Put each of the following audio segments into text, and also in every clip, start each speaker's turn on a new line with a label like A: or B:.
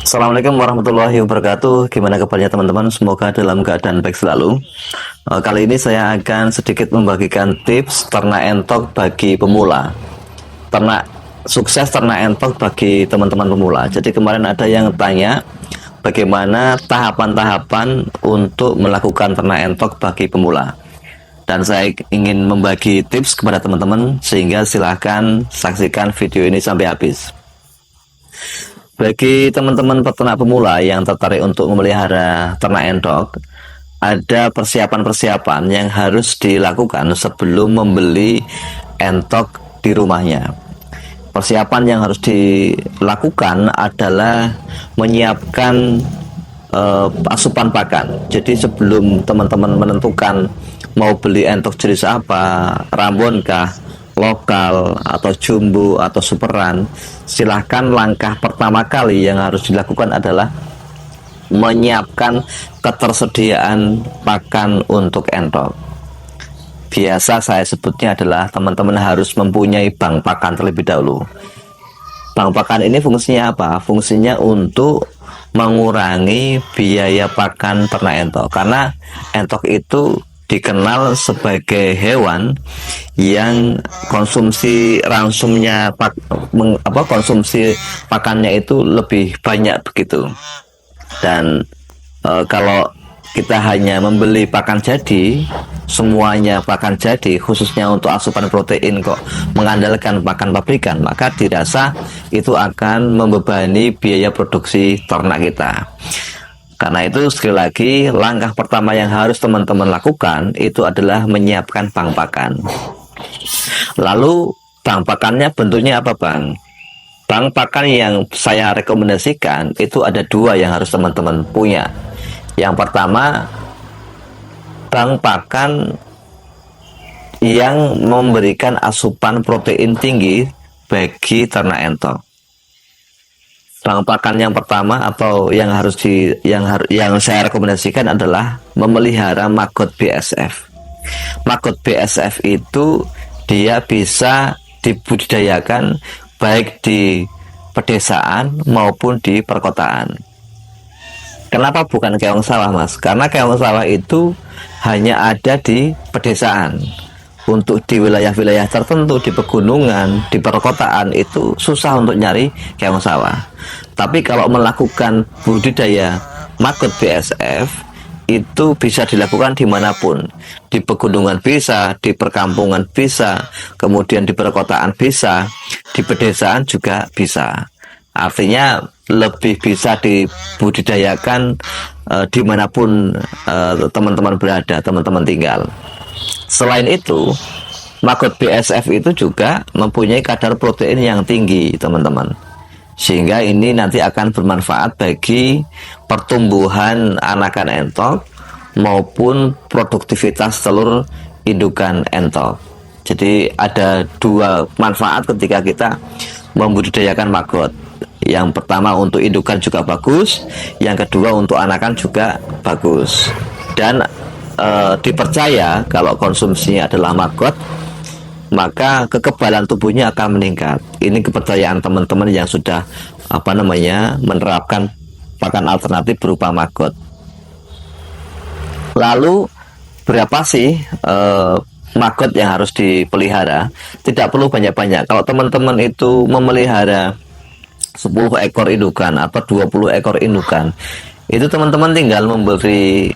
A: Assalamualaikum warahmatullahi wabarakatuh. Gimana kabarnya teman-teman? Semoga dalam keadaan baik selalu. Kali ini saya akan sedikit membagikan tips ternak entok bagi pemula. Ternak sukses ternak entok bagi teman-teman pemula. Jadi kemarin ada yang tanya bagaimana tahapan-tahapan untuk melakukan ternak entok bagi pemula. Dan saya ingin membagi tips kepada teman-teman, sehingga silahkan saksikan video ini sampai habis. Bagi teman-teman peternak pemula yang tertarik untuk memelihara ternak entok, ada persiapan-persiapan yang harus dilakukan sebelum membeli entok di rumahnya. Persiapan yang harus dilakukan adalah menyiapkan asupan pakan. Jadi sebelum teman-teman menentukan mau beli entok jenis apa, Rambon kah, lokal atau jumbo atau superan, silahkan langkah pertama kali yang harus dilakukan adalah menyiapkan ketersediaan pakan untuk entok. Biasa saya sebutnya adalah teman-teman harus mempunyai bank pakan terlebih dahulu. Bank pakan ini fungsinya apa? Fungsinya untuk mengurangi biaya pakan ternak entok, karena entok itu dikenal sebagai hewan yang konsumsi ransumnya konsumsi pakannya itu lebih banyak begitu. Dan kalau kita hanya membeli pakan jadi, semuanya pakan jadi, khususnya untuk asupan protein kok mengandalkan pakan pabrikan, maka dirasa itu akan membebani biaya produksi ternak kita. Karena itu sekali lagi, langkah pertama yang harus teman-teman lakukan itu adalah menyiapkan bank pakan. Lalu bank pakannya bentuknya apa, Bang? Bank pakan yang saya rekomendasikan itu ada dua yang harus teman-teman punya. Yang pertama, bank pakan yang memberikan asupan protein tinggi bagi ternak entok. Bank pakan yang pertama atau yang saya rekomendasikan adalah memelihara maggot BSF. Maggot BSF itu dia bisa dibudidayakan baik di pedesaan maupun di perkotaan. Kenapa bukan keong sawah, Mas? Karena keong sawah itu hanya ada di pedesaan. Untuk di wilayah-wilayah tertentu, di pegunungan, di perkotaan itu susah untuk nyari keong sawah. Tapi kalau melakukan budidaya maggot BSF itu bisa dilakukan dimanapun. Di pegunungan bisa, di perkampungan bisa, kemudian di perkotaan bisa, di pedesaan juga bisa. Artinya lebih bisa dibudidayakan dimanapun teman-teman berada, teman-teman tinggal. Selain itu, maggot BSF itu juga mempunyai kadar protein yang tinggi, teman-teman. Sehingga ini nanti akan bermanfaat bagi pertumbuhan anakan entok maupun produktivitas telur indukan entok. Jadi ada dua manfaat ketika kita membudidayakan maggot. Yang pertama untuk indukan juga bagus, yang kedua untuk anakan juga bagus. Dan dipercaya kalau konsumsinya adalah maggot, maka kekebalan tubuhnya akan meningkat. Ini kepercayaan teman-teman yang sudah menerapkan pakan alternatif berupa maggot. Lalu berapa sih maggot yang harus dipelihara? Tidak perlu banyak-banyak. Kalau teman-teman itu memelihara 10 ekor indukan atau 20 ekor indukan, itu teman-teman tinggal membeli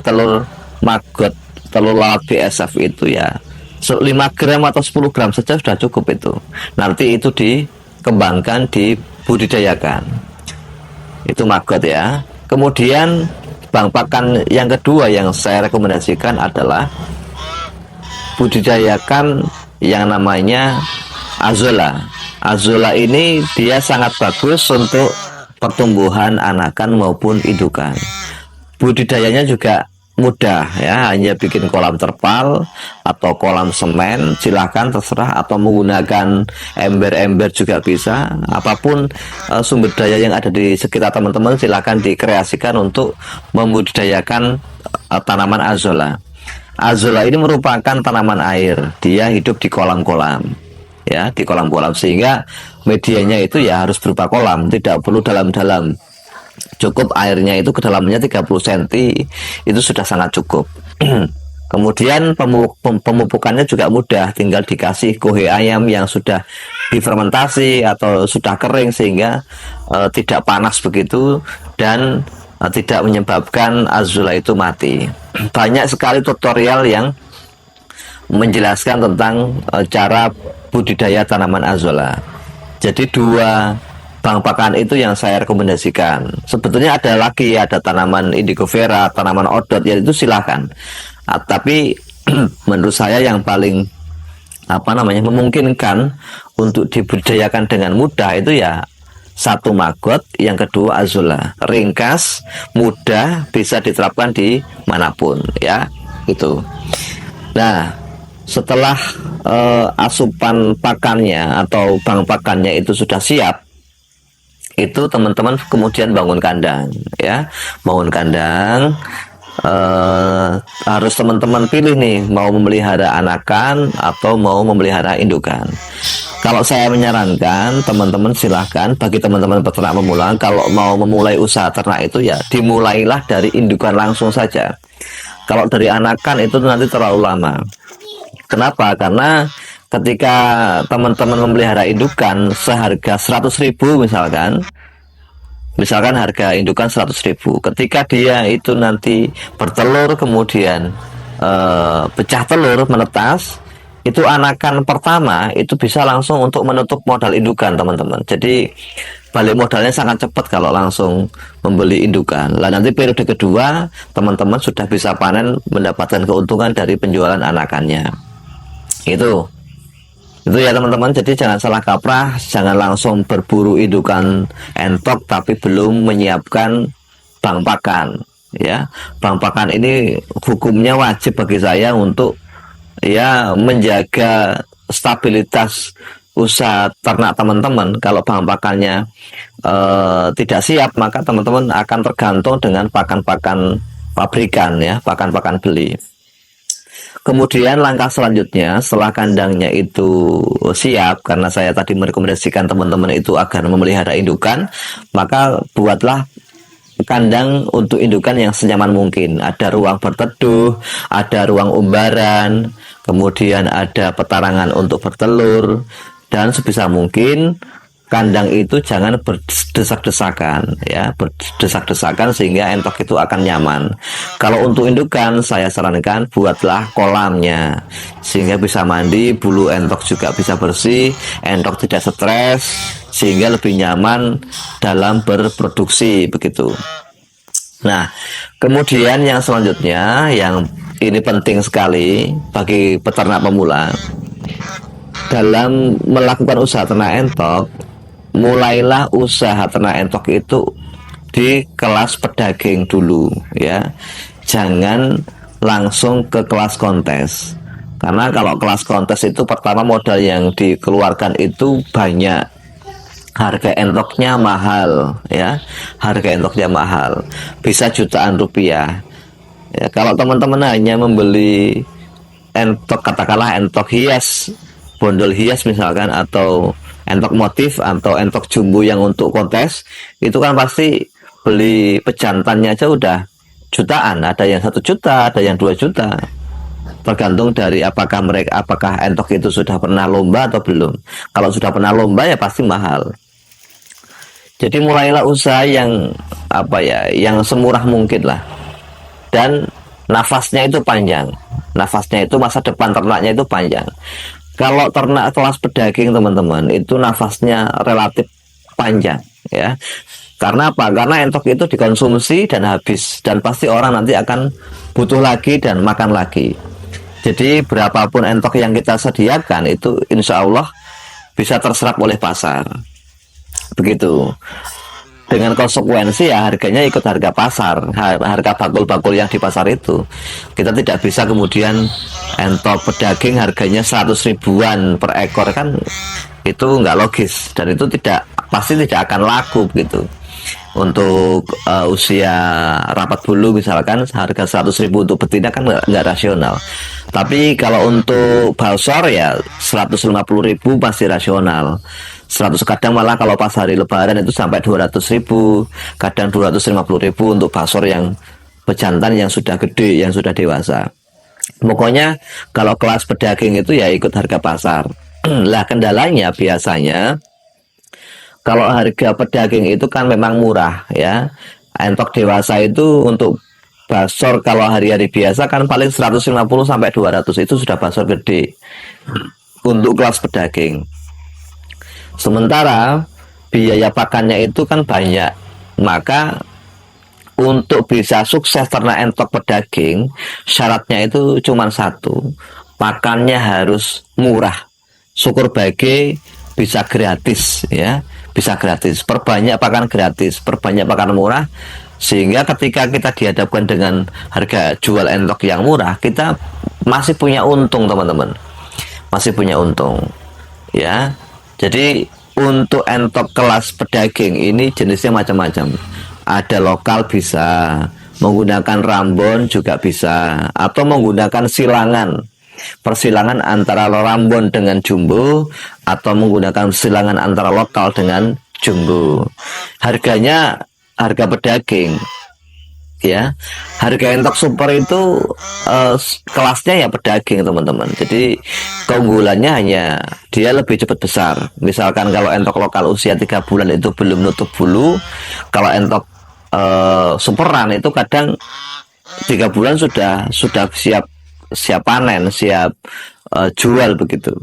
A: telur maggot, telur lalat BSF itu ya 5 gram atau 10 gram saja sudah cukup itu. Nanti itu dikembangkan, dibudidayakan. Itu maggot ya. Kemudian bank pakan yang kedua yang saya rekomendasikan adalah budidayakan yang namanya azolla. Azolla ini dia sangat bagus untuk pertumbuhan anakan maupun indukan. Budidayanya juga mudah ya, hanya bikin kolam terpal atau kolam semen, silahkan terserah, atau menggunakan ember-ember juga bisa. Apapun sumber daya yang ada di sekitar teman-teman silahkan dikreasikan untuk membudidayakan tanaman azolla. Azolla ini merupakan tanaman air, dia hidup di kolam-kolam ya, di kolam-kolam, sehingga medianya itu ya harus berupa kolam, tidak perlu dalam-dalam. Cukup airnya itu kedalamannya 30 cm, itu sudah sangat cukup. Kemudian pemupukannya juga mudah, tinggal dikasih kohe ayam yang sudah difermentasi atau sudah kering sehingga tidak panas begitu dan tidak menyebabkan azula itu mati. Banyak sekali tutorial yang menjelaskan tentang cara budidaya tanaman azula. Jadi dua bang pakan itu yang saya rekomendasikan. Sebetulnya ada lagi, ada tanaman indigo vera, tanaman odot, ya itu silahkan. Tapi menurut saya yang paling memungkinkan untuk dibudidayakan dengan mudah itu ya satu maggot, yang kedua azula. Ringkas, mudah, bisa diterapkan di manapun ya itu. Nah, setelah asupan pakannya atau bang pakannya itu sudah siap, itu teman-teman kemudian bangun kandang ya, bangun kandang. Harus teman-teman pilih nih, mau memelihara anakan atau mau memelihara indukan. Kalau saya menyarankan teman-teman silahkan, bagi teman-teman peternak pemula, kalau mau memulai usaha ternak itu ya dimulailah dari indukan langsung saja. Kalau dari anakan itu nanti terlalu lama. Kenapa? Karena ketika teman-teman memelihara indukan seharga 100.000 misalkan harga indukan 100.000, ketika dia itu nanti bertelur kemudian pecah telur, menetas, itu anakan pertama itu bisa langsung untuk menutup modal indukan teman-teman. Jadi balik modalnya sangat cepat kalau langsung membeli indukan. Lah nanti periode kedua teman-teman sudah bisa panen, mendapatkan keuntungan dari penjualan anakannya. Itu ya teman-teman. Jadi jangan salah kaprah, jangan langsung berburu indukan entok tapi belum menyiapkan bang pakan ya. Bang pakan ini hukumnya wajib bagi saya untuk ya menjaga stabilitas usaha ternak teman-teman. Kalau bang pakannya tidak siap, maka teman-teman akan tergantung dengan pakan-pakan pabrikan ya, pakan-pakan beli. Kemudian langkah selanjutnya setelah kandangnya itu siap, karena saya tadi merekomendasikan teman-teman itu agar memelihara indukan, maka buatlah kandang untuk indukan yang senyaman mungkin. Ada ruang berteduh, ada ruang umbaran, kemudian ada petarangan untuk bertelur, dan sebisa mungkin kandang itu jangan berdesak-desakan ya, berdesak-desakan sehingga entok itu akan nyaman. Kalau untuk indukan saya sarankan buatlah kolamnya sehingga bisa mandi, bulu entok juga bisa bersih, entok tidak stres sehingga lebih nyaman dalam berproduksi begitu. Nah, kemudian yang selanjutnya yang ini penting sekali bagi peternak pemula dalam melakukan usaha ternak entok. Mulailah usaha ternak entok itu di kelas pedaging dulu ya, jangan langsung ke kelas kontes, karena kalau kelas kontes itu pertama modal yang dikeluarkan itu banyak, harga entoknya mahal ya, harga entoknya mahal, bisa jutaan rupiah ya. Kalau teman-teman hanya membeli entok, katakanlah entok hias, bondol hias misalkan, atau entok motif atau entok jumbo yang untuk kontes, itu kan pasti beli pejantannya aja udah jutaan, ada yang 1 juta, ada yang 2 juta, tergantung dari apakah entok itu sudah pernah lomba atau belum. Kalau sudah pernah lomba ya pasti mahal. Jadi mulailah usaha yang yang semurah mungkin lah, dan nafasnya itu panjang, nafasnya itu masa depan ternaknya itu panjang. Kalau ternak kelas pedaging teman-teman itu nafasnya relatif panjang ya. Karena apa? Karena entok itu dikonsumsi dan habis, dan pasti orang nanti akan butuh lagi dan makan lagi. Jadi berapapun entok yang kita sediakan itu insya Allah bisa terserap oleh pasar. Begitu. Dengan konsekuensi ya harganya ikut harga pasar, harga bakul-bakul yang di pasar itu. Kita tidak bisa kemudian entok pedaging harganya 100 ribuan per ekor, kan itu nggak logis, dan itu pasti tidak akan laku gitu. Untuk usia rapat bulu misalkan harga 100.000 untuk betina kan nggak rasional. Tapi kalau untuk balsor ya 150.000 pasti rasional. 100, kadang malah kalau pas hari lebaran itu sampai 200.000, kadang 250.000 untuk basor yang pejantan yang sudah gede, yang sudah dewasa. Pokoknya kalau kelas pedaging itu ya ikut harga pasar. Lah kendalanya biasanya kalau harga pedaging itu kan memang murah ya. Entok dewasa itu untuk basor kalau hari-hari biasa kan paling 150 sampai 200, itu sudah basor gede untuk kelas pedaging. Sementara biaya pakannya itu kan banyak. Maka untuk bisa sukses ternak entok pedaging, syaratnya itu cuma satu, pakannya harus murah. Syukur bagi bisa gratis ya, bisa gratis. Perbanyak pakan gratis, perbanyak pakan murah, sehingga ketika kita dihadapkan dengan harga jual entok yang murah, kita masih punya untung teman-teman, masih punya untung ya. Jadi untuk entok kelas pedaging ini jenisnya macam-macam. Ada lokal bisa, menggunakan rambon juga bisa, atau menggunakan silangan, persilangan antara rambon dengan jumbo, atau menggunakan silangan antara lokal dengan jumbo. Harganya harga pedaging ya, harga entok super itu kelasnya ya pedaging teman-teman. Jadi keunggulannya hanya dia lebih cepat besar. Misalkan kalau entok lokal usia 3 bulan itu belum nutup bulu, kalau entok superan itu kadang 3 bulan sudah siap panen, siap jual begitu,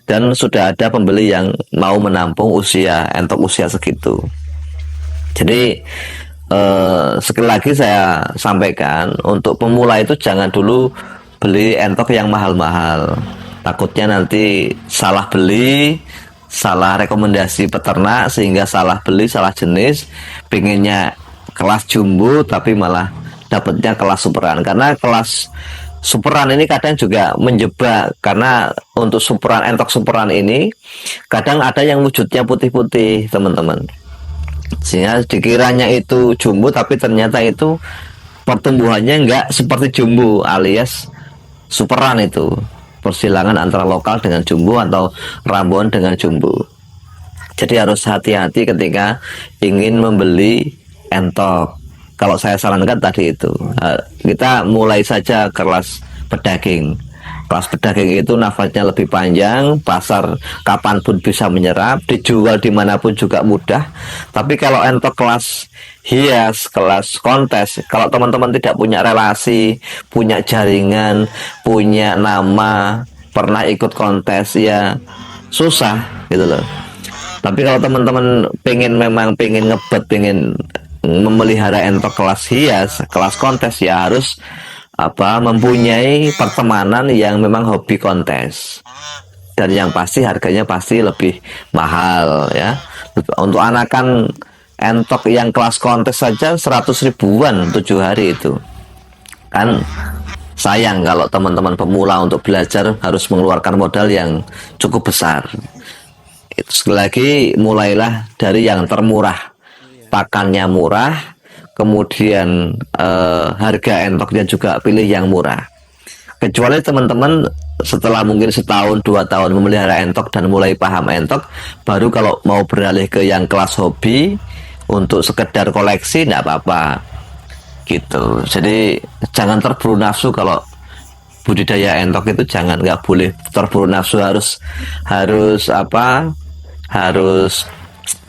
A: dan sudah ada pembeli yang mau menampung entok usia segitu. Jadi sekali lagi saya sampaikan, untuk pemula itu jangan dulu beli entok yang mahal-mahal. Takutnya nanti salah beli, salah rekomendasi peternak, sehingga salah beli, salah jenis, pinginnya kelas jumbo tapi malah dapatnya kelas superan. Karena kelas superan ini kadang juga menjebak, karena untuk entok superan ini kadang ada yang wujudnya putih-putih teman-teman, sehingga dikiranya itu jumbo tapi ternyata itu pertumbuhannya enggak seperti jumbo alias superan. Itu persilangan antara lokal dengan jumbo atau rambon dengan jumbo. Jadi harus hati-hati ketika ingin membeli entok. Kalau saya sarankan tadi itu, kita mulai saja kelas pedaging. Kelas pedaging itu nafasnya lebih panjang, pasar kapanpun bisa menyerap, dijual dimanapun juga mudah. Tapi kalau entok kelas hias, kelas kontes, kalau teman-teman tidak punya relasi, punya jaringan, punya nama, pernah ikut kontes, ya susah gitu loh. Tapi kalau teman-teman memang pengen ngebet, pengen memelihara entok kelas hias, kelas kontes, ya harus mempunyai pertemanan yang memang hobi kontes, dan yang pasti harganya pasti lebih mahal ya. Untuk anakan entok yang kelas kontes saja 100 ribuan 7 hari, itu kan sayang kalau teman-teman pemula untuk belajar harus mengeluarkan modal yang cukup besar. Itu sekali lagi, mulailah dari yang termurah, pakannya murah, kemudian harga entoknya juga pilih yang murah. Kecuali teman-teman setelah mungkin setahun 2 tahun memelihara entok dan mulai paham entok, baru kalau mau beralih ke yang kelas hobi untuk sekedar koleksi, tidak apa-apa gitu. Jadi jangan terburu nafsu. Kalau budidaya entok itu nggak boleh terburu nafsu, harus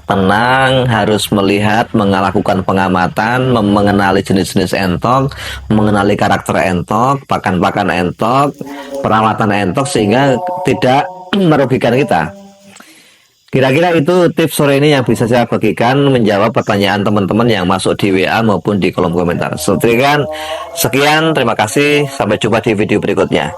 A: tenang, harus melihat, melakukan pengamatan, mengenali jenis-jenis entok, mengenali karakter entok, pakan-pakan entok, perawatan entok, sehingga tidak merugikan kita. Kira-kira itu tips sore ini yang bisa saya bagikan, menjawab pertanyaan teman-teman yang masuk di WA maupun di kolom komentar. Sekian, terima kasih, sampai jumpa di video berikutnya.